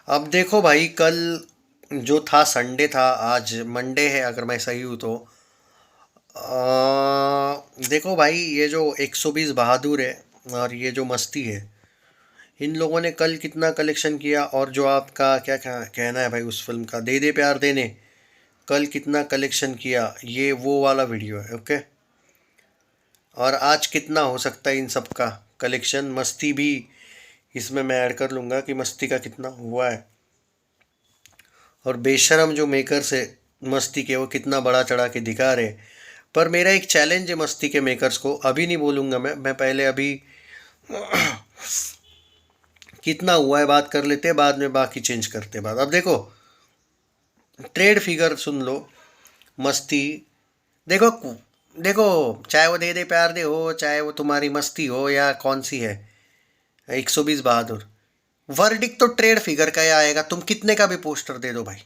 अब देखो भाई, कल जो था संडे था, आज मंडे है अगर मैं सही हूँ तो। देखो भाई, ये जो 120 बहादुर है और ये जो मस्ती है, इन लोगों ने कल कितना कलेक्शन किया। और जो आपका क्या कहना है भाई उस फिल्म का, दे दे प्यार दे ने कल कितना कलेक्शन किया, ये वो वाला वीडियो है। ओके। और आज कितना हो सकता है इन सब का कलेक्शन, मस्ती भी इसमें मैं ऐड कर लूँगा कि मस्ती का कितना हुआ है। और बेशरम जो मेकर्स है मस्ती के, वो कितना बड़ा चढ़ा के दिखा रहे। पर मेरा एक चैलेंज है मस्ती के मेकर्स को, अभी नहीं बोलूँगा मैं पहले अभी कितना हुआ है बात कर लेते हैं, बाद में बाकी चेंज करते हैं बात। अब देखो, ट्रेड फिगर सुन लो। मस्ती, देखो देखो, चाहे वो दे दे प्यार दे हो, चाहे वो तुम्हारी मस्ती हो, या कौन सी है 120 बहादुर, वर्डिक तो ट्रेड फिगर का ही आएगा। तुम कितने का भी पोस्टर दे दो भाई,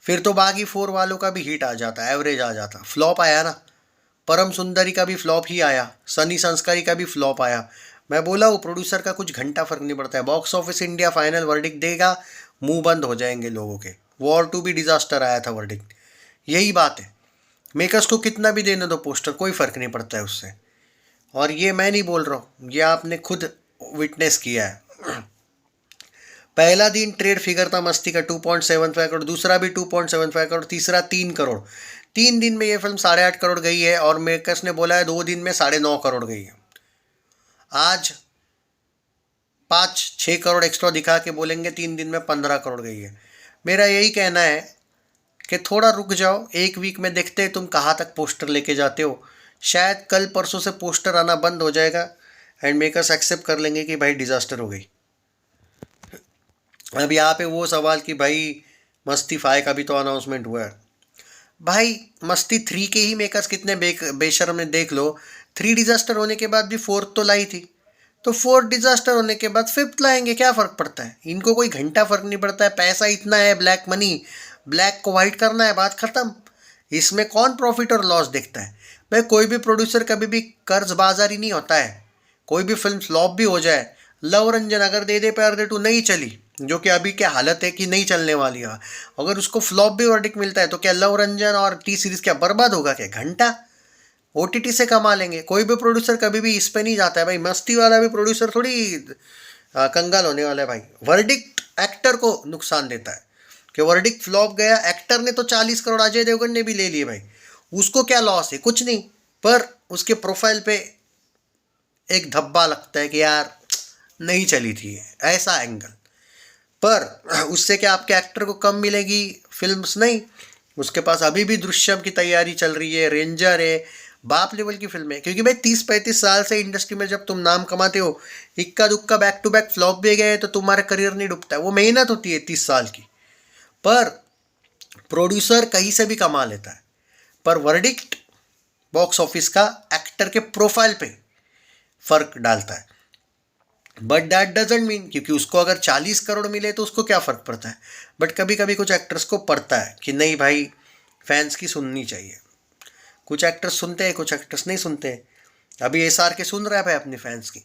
फिर तो बागी फोर वालों का भी हिट आ जाता, एवरेज आ जाता। फ्लॉप आया ना, परम सुंदरी का भी फ्लॉप ही आया, सनी संस्कारी का भी फ्लॉप आया। मैं बोला हूँ प्रोड्यूसर का कुछ घंटा फर्क नहीं पड़ता है, box office India final verdict देगा, मुंह बंद हो जाएंगे लोगों के। वॉर टू भी डिजास्टर आया था वर्डिक्ट, यही बात है। मेकर्स को कितना भी देने दो पोस्टर, कोई फर्क नहीं पड़ता है उससे। और ये मैं नहीं बोल रहा हूँ, ये आपने खुद विटनेस किया है। पहला दिन ट्रेड फिगर था मस्ती का 2.75 करोड़, दूसरा भी 2.75 करोड़, तीसरा 3 करोड़। 3 दिन में ये फिल्म 8.5 करोड़ गई है, और मेकर्स ने बोला है 2 दिन में 9.5 करोड़ गई है। आज 5-6 करोड़ एक्स्ट्रा दिखा के बोलेंगे 3 दिन में 15 करोड़ गई है। मेरा यही कहना है कि थोड़ा रुक जाओ, एक वीक में देखते हैं तुम कहाँ तक पोस्टर लेके जाते हो। शायद कल परसों से पोस्टर आना बंद हो जाएगा, एंड मेकर्स एक्सेप्ट कर लेंगे कि भाई डिजास्टर हो गई। अब यहाँ पे वो सवाल कि भाई मस्ती 5 का भी तो अनाउंसमेंट हुआ है। भाई मस्ती 3 के ही मेकर्स कितने बेशर्म ने, देख लो। 3 डिजास्टर होने के बाद भी फोर्थ तो लाई थी, तो फोर्थ डिजास्टर होने के बाद फिफ्थ लाएंगे, क्या फ़र्क पड़ता है इनको, कोई घंटा फ़र्क नहीं पड़ता है। पैसा इतना है, ब्लैक मनी, ब्लैक को वाइट करना है, बात ख़त्म। इसमें कौन प्रॉफिट और लॉस देखता है भाई। कोई भी प्रोड्यूसर कभी भी कर्ज बाजारी नहीं होता है। कोई भी फिल्म फ्लॉप भी हो जाए, लव रंजन अगर दे दे प्यार दे टू नहीं चली, जो कि अभी क्या हालत है कि नहीं चलने वाली है, अगर उसको फ्लॉप भी वर्डिक मिलता है तो क्या लव रंजन और टी सीरीज क्या बर्बाद होगा क्या? घंटा ओटीटी से कमा लेंगे। कोई भी प्रोड्यूसर कभी भी इस पे नहीं जाता है भाई। मस्ती वाला भी प्रोड्यूसर थोड़ी कंगाल होने वाला है भाई। वर्डिक्ट एक्टर को नुकसान देता है कि वर्डिक्ट फ्लॉप गया, एक्टर ने तो 40 करोड़ अजय देवगन ने भी ले लिए भाई, उसको क्या लॉस है? कुछ नहीं। पर उसके प्रोफाइल पे एक धब्बा लगता है कि यार नहीं चली थी, ऐसा एंगल। पर उससे क्या आपके एक्टर को कम मिलेगी फिल्म्स? नहीं। उसके पास अभी भी दृश्यम की तैयारी चल रही है, रेंजर है, बाप लेवल की फिल्म है। क्योंकि भाई 30-35 साल से इंडस्ट्री में जब तुम नाम कमाते हो, इक्का दुक्का बैक टू बैक फ्लॉप भी गए तो तुम्हारा करियर नहीं डूबता है। वो मेहनत होती है 30 साल की। पर प्रोड्यूसर कहीं से भी कमा लेता है, पर वर्डिक्ट बॉक्स ऑफिस का एक्टर के प्रोफाइल पे फर्क डालता है। बट दैट डजेंट मीन, क्योंकि उसको अगर 40 करोड़ मिले तो उसको क्या फ़र्क पड़ता है। बट कभी कभी कुछ एक्टर्स को पड़ता है कि नहीं भाई, फैंस की सुननी चाहिए। कुछ एक्टर्स सुनते हैं, कुछ एक्टर्स नहीं सुनते हैं। अभी एस आर के सुन रहा है भाई अपने फैंस की।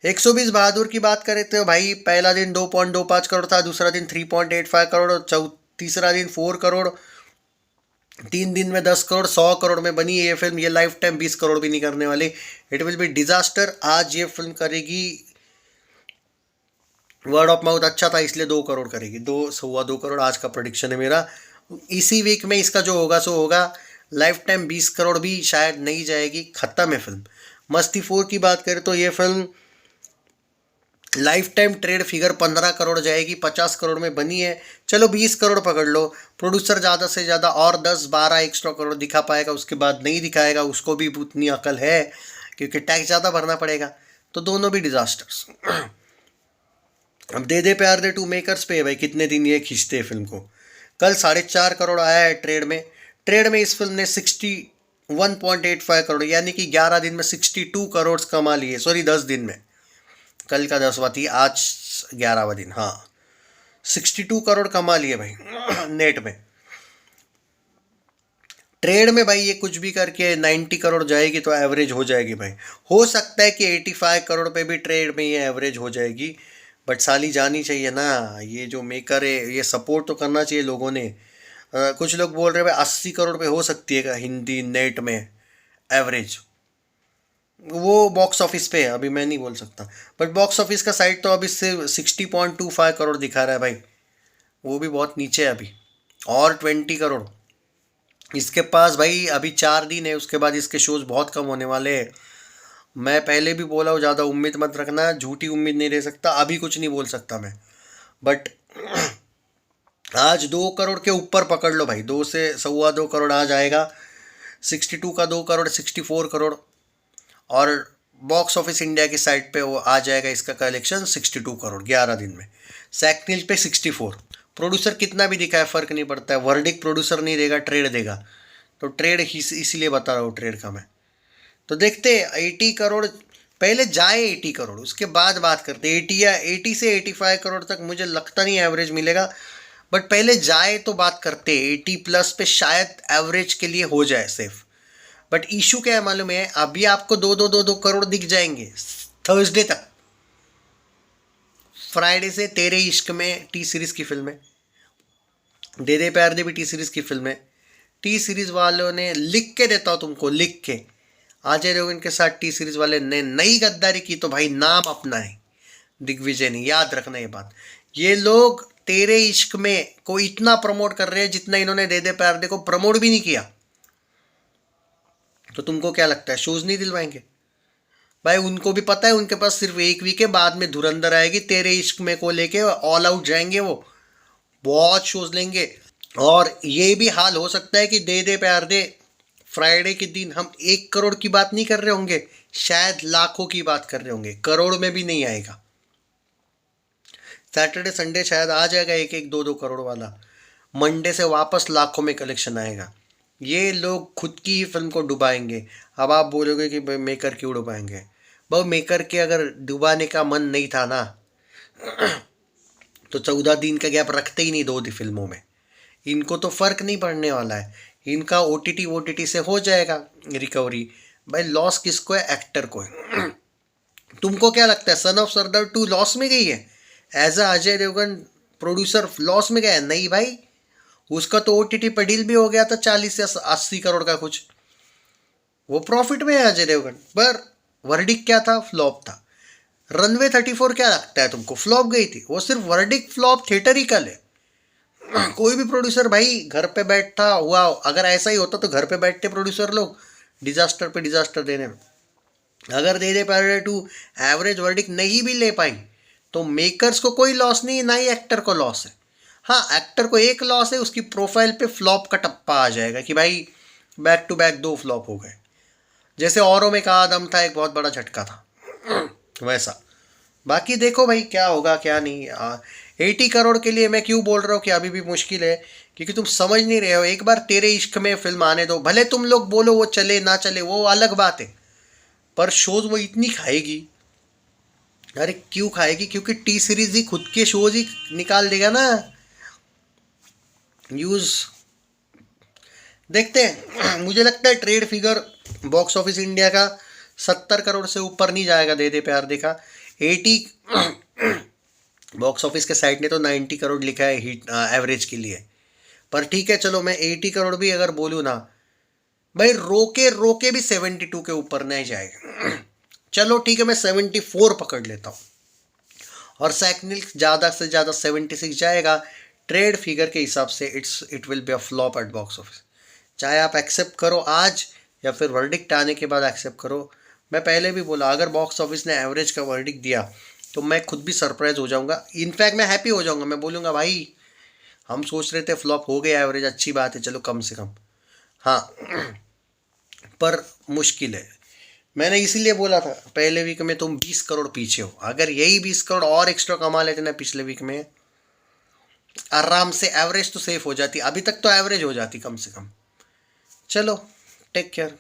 120 बहादुर की बात करें तो भाई पहला दिन 2.25 करोड़ था, दूसरा दिन 3.85 करोड़, और तीसरा दिन 4 करोड़। 3 दिन में 10 करोड़, 100 करोड़ में बनी है ये फिल्म। ये लाइफ टाइम 20 करोड़ भी नहीं करने वाली। It will B disaster. आज ये फिल्म करेगी, वर्ड ऑफ माउथ अच्छा था इसलिए 2 करोड़ करेगी, 2-2.25 करोड़ आज का प्रोडिक्शन है मेरा। इसी वीक में इसका जो होगा सो होगा। लाइफ टाइम 20 करोड़ भी शायद नहीं जाएगी, ख़त्म है फिल्म। मस्ती 4 की बात करें तो ये film life time trade figure 15 crore जाएगी, 50 करोड़ में बनी है। चलो 20 करोड़ पकड़ लो। प्रोड्यूसर ज़्यादा से ज़्यादा और 10-12 एक्स्ट्रा करोड़ दिखा पाएगा, उसके बाद नहीं दिखाएगा। उसको भी उतनी अकल है, क्योंकि टैक्स ज़्यादा भरना पड़ेगा। तो दोनों भी डिजास्टर्स। अब दे दे प्यार दे टू मेकर्स पे है भाई, कितने दिन ये खींचते हैं फिल्म को। कल 4.5 करोड़ आया है ट्रेड में। ट्रेड में इस फिल्म ने 61.85 करोड़, यानी कि 11 दिन में 62 करोड़ कमा लिए। सॉरी, 10 दिन में। कल का 10वां थी, आज 11वां दिन। हाँ, 62 करोड़ कमा लिए भाई नेट में। ट्रेड में भाई ये कुछ भी करके 90 करोड़ जाएगी तो एवरेज हो जाएगी भाई। हो सकता है कि 85 करोड़ पे भी ट्रेड में ये एवरेज हो जाएगी। बट साली जानी चाहिए ना, ये जो मेकर है ये सपोर्ट तो करना चाहिए लोगों ने। कुछ लोग बोल रहे हैं भाई 80 करोड़ पे हो सकती है क्या हिंदी नेट में एवरेज। वो बॉक्स ऑफिस पे है, अभी मैं नहीं बोल सकता। बट बॉक्स ऑफिस का साइड तो अभी से 60.25 करोड़ दिखा रहा है भाई, वो भी बहुत नीचे है अभी। और 20 करोड़ इसके पास भाई, अभी 4 दिन है, उसके बाद इसके शोज बहुत कम होने वाले हैं। मैं पहले भी बोला हूँ, ज़्यादा उम्मीद मत रखना, झूठी उम्मीद नहीं रह सकता, अभी कुछ नहीं बोल सकता मैं। बट आज 2 करोड़ के ऊपर पकड़ लो भाई, 2 से 2.25 करोड़ आ जाएगा। 62 का 2 करोड़, 64 करोड़। और बॉक्स ऑफिस इंडिया की साइट पे वो आ जाएगा इसका कलेक्शन 62 करोड़ 11 दिन में। सैकनील पे 64। प्रोड्यूसर कितना भी दिखाए फ़र्क नहीं पड़ता है, वर्डिक प्रोड्यूसर नहीं देगा, ट्रेड देगा। तो ट्रेड इसीलिए बता रहा हूँ, ट्रेड का मैं। तो देखते 80 करोड़, पहले जाए 80 करोड़, उसके बाद बात करते। 80 या 80 से 85 करोड़ तक मुझे लगता नहीं एवरेज मिलेगा। बट पहले जाए तो बात करते, 80+ पे शायद एवरेज के लिए हो जाए सेफ। बट इशू क्या है मालूम है, अभी आपको 2-2 करोड़ दिख जाएंगे थर्सडे तक। फ्राइडे से तेरे इश्क में टी सीरीज़ की फिल्म है, दे दे प्यार दे भी टी सीरीज़ की फिल्म है। टी सीरीज़ वालों ने लिख के देता हूँ तुमको, लिख के, अजय देवगन के साथ टी सीरीज़ वाले ने नई गद्दारी की तो भाई नाम अपना है, दिग्विजय ने, याद रखना ये बात। ये लोग तेरे इश्क में को इतना प्रमोट कर रहे हैं जितना इन्होंने दे दे प्यार दे को प्रमोट भी नहीं किया। तो तुमको क्या लगता है शोज नहीं दिलवाएंगे? भाई उनको भी पता है उनके पास सिर्फ एक वीक है, बाद में धुरंधर आएगी, तेरे इश्क में को लेके ऑल आउट जाएंगे, वो बहुत शोज लेंगे। और ये भी हाल हो सकता है कि दे दे प्यार दे फ्राइडे के दिन हम 1 करोड़ की बात नहीं कर रहे होंगे, शायद लाखों की बात कर रहे होंगे, करोड़ में भी नहीं आएगा। सैटरडे संडे शायद आ जाएगा 1-1, 2-2 करोड़ वाला, मंडे से वापस लाखों में कलेक्शन आएगा। ये लोग खुद की ही फिल्म को डुबाएंगे। अब आप बोलोगे कि भाई मेकर क्यों डुबाएंगे? भाई मेकर के अगर डुबाने का मन नहीं था ना तो 14 दिन का गैप रखते ही नहीं 2 फिल्मों में। इनको तो फर्क नहीं पड़ने वाला है, इनका ओटीटी से हो जाएगा रिकवरी। भाई लॉस किसको है? एक्टर को है। तुमको क्या लगता है सन ऑफ सरदार 2 लॉस में गई है? As a Ajay Devgn producer loss में गया है? नहीं भाई, उसका तो ओटीटी पर डील भी हो गया था 40 या 80 करोड़ का कुछ, वो प्रॉफिट में है अजय देवगन। पर वर्डिक क्या था? फ्लॉप था। रनवे 34 क्या लगता है तुमको? फ्लॉप गई थी? वो सिर्फ वर्डिक फ्लॉप थिएटरिकल है। कोई भी प्रोड्यूसर भाई घर पे बैठा हुआ, अगर ऐसा ही होता तो घर पे बैठते प्रोड्यूसर लोग डिजास्टर पे डिजास्टर देने में। अगर दे दे पैराडे 2 एवरेज वर्डिक नहीं भी ले पाई तो मेकर्स को कोई लॉस नहीं है, ना ही एक्टर को लॉस है। हाँ, एक्टर को एक लॉस है, उसकी प्रोफाइल पे फ्लॉप का टप्पा आ जाएगा कि भाई बैक टू बैक 2 फ्लॉप हो गए, जैसे औरों में कहा दम था, एक बहुत बड़ा झटका था वैसा। बाकी देखो भाई क्या होगा क्या नहीं। 80 करोड़ के लिए मैं क्यों बोल रहा हूँ कि अभी भी मुश्किल है, क्योंकि तुम समझ नहीं रहे हो। एक बार तेरे इश्क में फिल्म आने दो, भले तुम लोग बोलो वो चले ना चले वो अलग बात है, पर शोज वो इतनी खाएगी। अरे क्यों खाएगी? क्योंकि टी सीरीज ही खुद के शोज ही निकाल देगा ना न्यूज़। देखते हैं मुझे लगता है trade figure box office India का 70 करोड़ से ऊपर नहीं जाएगा दे दे प्यार देखा। 80 बॉक्स ऑफिस के साइट ने तो 90 करोड़ लिखा है हिट एवरेज के लिए। पर ठीक है चलो, मैं 80 करोड़ भी अगर बोलूँ ना भाई, रोके रोके भी 72 के ऊपर नहीं जाएगा। चलो ठीक है, मैं 74 पकड़ लेता हूँ। और सैकनिल ज़्यादा से ज़्यादा 76 जाएगा। ट्रेड फिगर के हिसाब से it will be a flop at box office. चाहे आप एक्सेप्ट करो आज या फिर वर्डिक्ट आने के बाद एक्सेप्ट करो। मैं पहले भी बोला अगर बॉक्स ऑफिस ने एवरेज का वर्डिक्ट दिया तो मैं खुद भी सरप्राइज हो जाऊंगा। इनफैक्ट मैं हैप्पी हो जाऊंगा, मैं बोलूँगा भाई हम सोच रहे थे फ्लॉप हो गया एवरेज, अच्छी बात है, चलो कम से कम। हाँ पर मुश्किल है। मैंने इसीलिए बोला था पहले वीक में तुम 20 करोड़ पीछे हो, अगर यही 20 करोड़ और एक्स्ट्रा कमा लेते ना पिछले वीक में, आराम से एवरेज तो सेफ हो जाती, अभी तक तो एवरेज हो जाती कम से कम। चलो टेक केयर।